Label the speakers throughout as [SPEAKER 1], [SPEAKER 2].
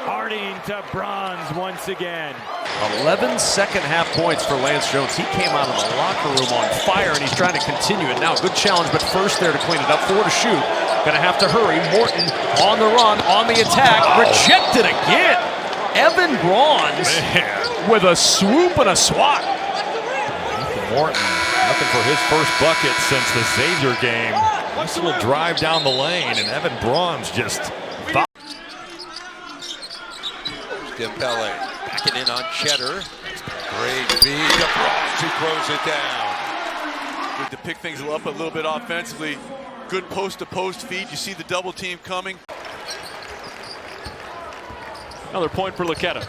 [SPEAKER 1] Harding to Brauns once again.
[SPEAKER 2] 11 second-half points for Lance Jones. He came out of the locker room on fire, and he's trying to continue it now. Good challenge, but first there to clean it up. 4 to shoot. Going to have to hurry. Morton on the run, on the attack. Rejected again. Evan Brauns with a swoop and a swat.
[SPEAKER 3] Morton looking for his first bucket since the Xavier game. Nice little drive down the lane, and Evan Brauns just...
[SPEAKER 4] Dembele backing in on Cheddar. Great feed to Brauns, who throws it down.
[SPEAKER 5] Good to pick things up a little bit offensively. Good post-to-post feed. You see the double team coming.
[SPEAKER 1] Another point for Luqueta.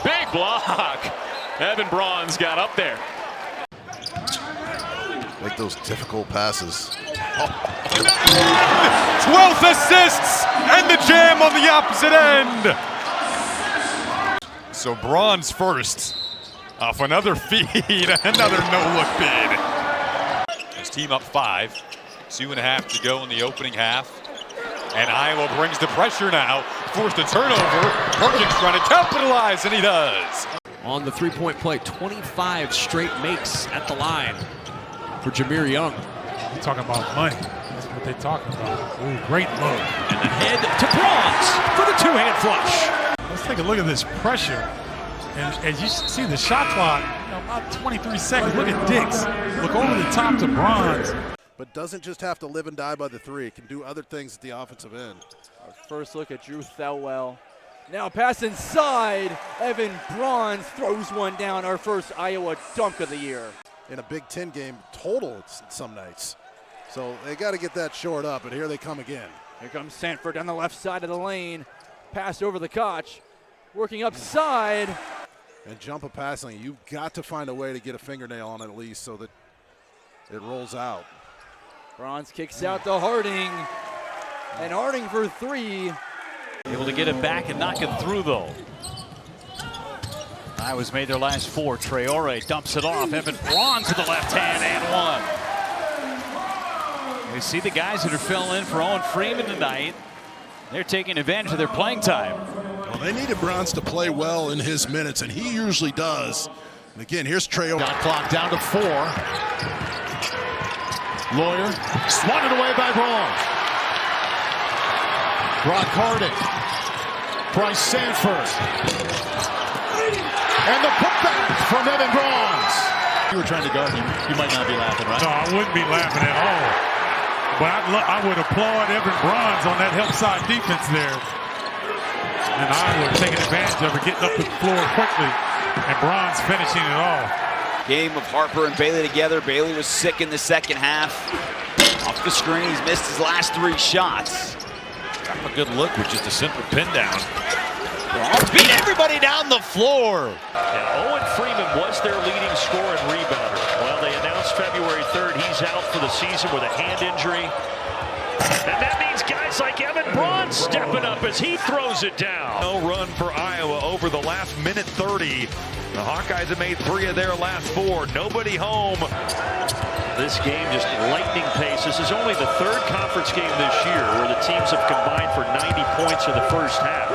[SPEAKER 1] Big block. Evan Brauns got up there.
[SPEAKER 6] Make those difficult passes.
[SPEAKER 5] 12th assists and the jam on the opposite end. So Brauns first off another feed, another no-look bid. His team up 5, 2.5 to go in the opening half. And Iowa brings the pressure now, forced a turnover. Perkins trying to capitalize, and he does.
[SPEAKER 2] On the three-point play, 25 straight makes at the line for Jameer Young.
[SPEAKER 7] You're talking about money. That's what they're talking about. Ooh, great look.
[SPEAKER 2] And the head to Brauns for the two-hand flush.
[SPEAKER 7] Let's take a look at this pressure. And as you see the shot clock, about 23 seconds. Look at Dix. Look over the top to Brauns.
[SPEAKER 6] But doesn't just have to live and die by the 3. It can do other things at the offensive end.
[SPEAKER 8] Our first look at Drew Thelwell. Now pass inside. Evan Brauns throws one down. Our first Iowa dunk of the year.
[SPEAKER 6] In a Big Ten game total some nights. So they got to get that short up, and here they come again.
[SPEAKER 8] Here comes Sanford down the left side of the lane. Pass over the Koch. Working upside.
[SPEAKER 6] And jump a passing. You've got to find a way to get a fingernail on it at least so that it rolls out.
[SPEAKER 8] Brauns kicks out to Harding. And Harding for 3.
[SPEAKER 1] Able to get it back and knock it through, though. Iowa's made their last 4. Traore dumps it off. Evan Brauns with the left hand and 1. You see the guys that are filling in for Owen Freeman tonight. They're taking advantage of their playing time.
[SPEAKER 9] Well, they needed Brauns to play well in his minutes, and he usually does. And again, here's Traore.
[SPEAKER 3] Shot clock down to 4. Lawyer swatted away by Brauns. Brock Harding. Bryce Sanford. And the putback from Evan Brauns. You were trying to guard him. You might not be laughing, right?
[SPEAKER 7] No, I wouldn't be laughing at all. But I would applaud Evan Brauns on that help side defense there. And Iowa taking advantage of it, getting up the floor quickly. And Brauns finishing it off.
[SPEAKER 10] Game of Harper and Bailey together. Bailey was sick in the second half. Off the screen, he's missed his last 3 shots.
[SPEAKER 3] Got him a good look with just a simple pin down.
[SPEAKER 10] Brauns beat everybody down the floor.
[SPEAKER 1] And Owen Freeman was their leading scorer and rebounder. Well, they announced February 3rd he's out for the season with a hand injury. And that means guys like Evan Brauns stepping up as he throws it down.
[SPEAKER 3] No run for Iowa over the last minute 30. The Hawkeyes have made 3 of their last 4. Nobody home.
[SPEAKER 1] This game just lightning pace. This is only the 3rd conference game this year where the teams have combined for 90 points in the first half.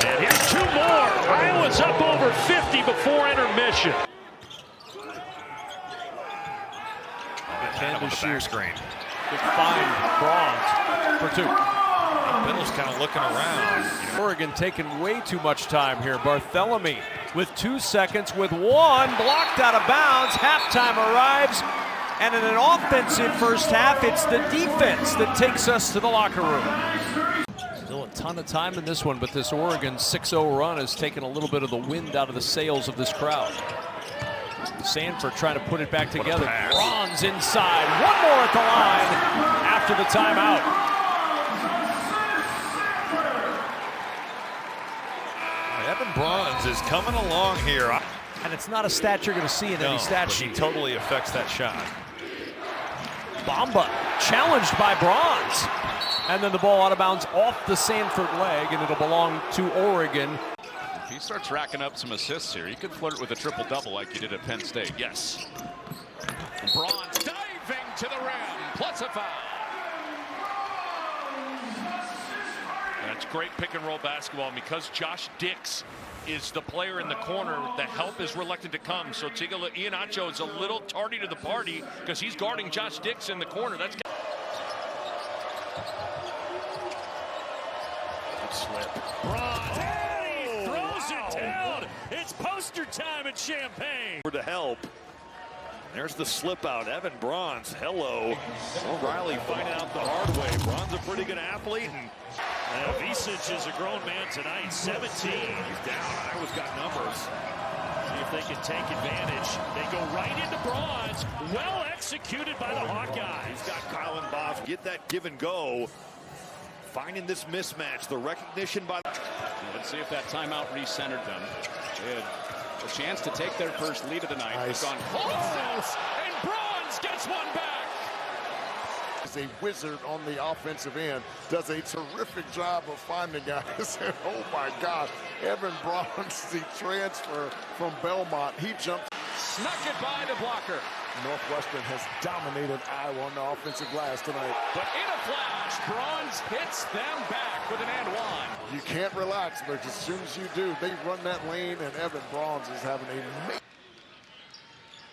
[SPEAKER 1] And here's 2 more. Iowa's up over 50 before intermission.
[SPEAKER 3] On the back screen.
[SPEAKER 2] Just find Brauns for 2.
[SPEAKER 3] Biddle's kind of looking around.
[SPEAKER 2] Oregon taking way too much time here. Barthélemy with 2 seconds with 1 blocked out of bounds. Halftime arrives, and in an offensive first half, it's the defense that takes us to the locker room. Still a ton of time in this one, but this Oregon 6-0 run has taken a little bit of the wind out of the sails of this crowd. Sanford trying to put it back together. Brauns inside. 1 more at the line after the timeout.
[SPEAKER 3] Evan Brauns is coming along here.
[SPEAKER 2] And it's not a stat you're going to see in any stat sheet.
[SPEAKER 3] He totally affects that shot.
[SPEAKER 2] Bamba challenged by Brauns. And then the ball out of bounds off the Sanford leg, and it'll belong to Oregon.
[SPEAKER 11] If he starts racking up some assists here, he could flirt with a triple-double like he did at Penn State. Yes. Brauns diving to the rim, plus a foul.
[SPEAKER 1] That's great pick and roll basketball. And because Josh Dix is the player in the corner, the help is reluctant to come. So Iheanacho is a little tardy to the party because he's guarding Josh Dix in the corner. That's good slip. Brauns, he throws it down. It's poster time at Champaign.
[SPEAKER 3] For the help. There's the slip out. Evan Brauns, hello. O'Reilly finding out the hard way. Brauns a pretty good athlete. And
[SPEAKER 1] Visic is a grown man tonight, 17. He's down. Iowa's got numbers. See if they can take advantage. They go right into Brauns. Well executed by the Hawkeyes.
[SPEAKER 3] He's got Kylan Boss. Get that give and go. Finding this mismatch. The recognition by...
[SPEAKER 11] Let's see if that timeout recentered them. Good. A chance to take their first lead of the night. Nice. It's on close, and Brauns gets one back.
[SPEAKER 12] He's a wizard on the offensive end. Does a terrific job of finding guys. And oh my God, Evan Brauns, the transfer from Belmont. He jumped.
[SPEAKER 11] Snuck it by the blocker.
[SPEAKER 12] Northwestern has dominated Iowa on the offensive glass tonight.
[SPEAKER 11] But in a flash, Brauns hits them back with an and one.
[SPEAKER 12] You can't relax, but as soon as you do, they run that lane, and Evan Brauns is having a...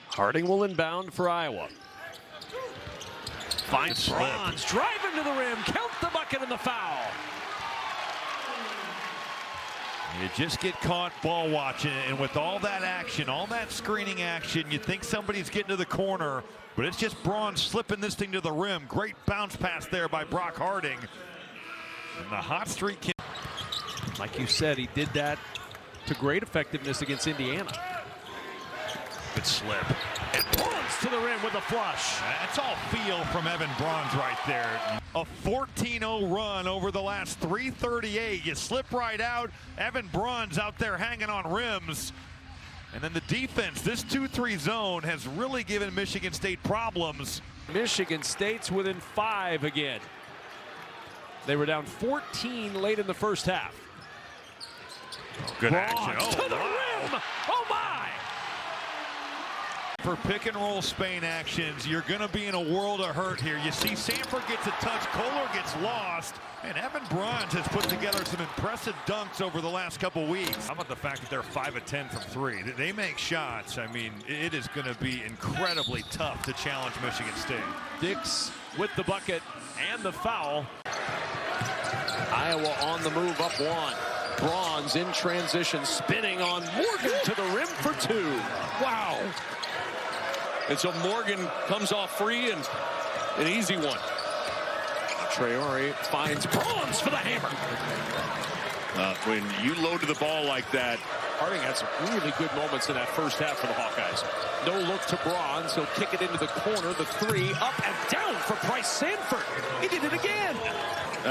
[SPEAKER 2] Harding will inbound for Iowa. Finds Brauns, driving to the rim, count the bucket and the foul.
[SPEAKER 3] You just get caught ball watching, and with all that action, all that screening action, you think somebody's getting to the corner, but it's just Brauns slipping this thing to the rim. Great bounce pass there by Brock Harding. And the hot streak can...
[SPEAKER 2] Like you said, he did that to great effectiveness against Indiana.
[SPEAKER 3] Good slip.
[SPEAKER 2] And Brauns to the rim with a flush.
[SPEAKER 3] That's all feel from Evan Brauns right there. A 14-0 run over the last 3:38. You slip right out. Evan Brauns out there hanging on rims. And then the defense, this 2-3 zone has really given Michigan State problems.
[SPEAKER 2] Michigan State's within 5 again. They were down 14 late in the first half.
[SPEAKER 3] Oh, good action. Oh,
[SPEAKER 2] to the rim. Oh my!
[SPEAKER 3] For pick and roll Spain actions, you're going to be in a world of hurt here. You see Sanford gets a touch, Kohler gets lost, and Evan Brauns has put together some impressive dunks over the last couple weeks. How about the fact that they're 5 of 10 from 3? They make shots. I mean, it is going to be incredibly tough to challenge Michigan State.
[SPEAKER 2] Dix with the bucket and the foul. Iowa on the move, up 1. Brauns in transition, spinning on Morgan to the rim for 2. Wow.
[SPEAKER 11] And so Morgan comes off free and an easy one.
[SPEAKER 2] Traore finds Brauns for the hammer.
[SPEAKER 11] When you load to the ball like that,
[SPEAKER 2] Harding had some really good moments in that first half for the Hawkeyes. No look to Brauns. He'll kick it into the corner. The 3 up and down for Bryce Sanford. He did it again.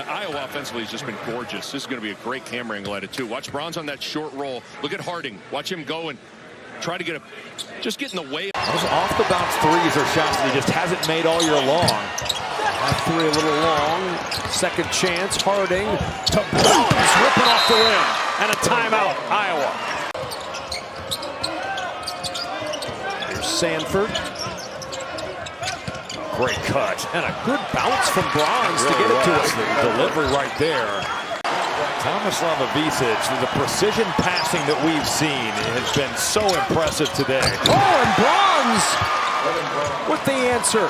[SPEAKER 11] Iowa offensively has just been gorgeous. This is going to be a great camera angle at it too. Watch Brauns on that short roll. Look at Harding. Watch him go and try to get just get in the way.
[SPEAKER 3] Those off the bounce threes are shots that he just hasn't made all year long.
[SPEAKER 2] That 3 a little long. Second chance. Harding to Brauns, ripping off the rim. And a timeout, Iowa. Here's Sanford.
[SPEAKER 3] Great cut.
[SPEAKER 2] And a good bounce from Brauns to get it to us.
[SPEAKER 3] Delivery right there. Tomislav Visic, the precision passing that we've seen has been so impressive today.
[SPEAKER 2] Oh, and Brauns with the answer.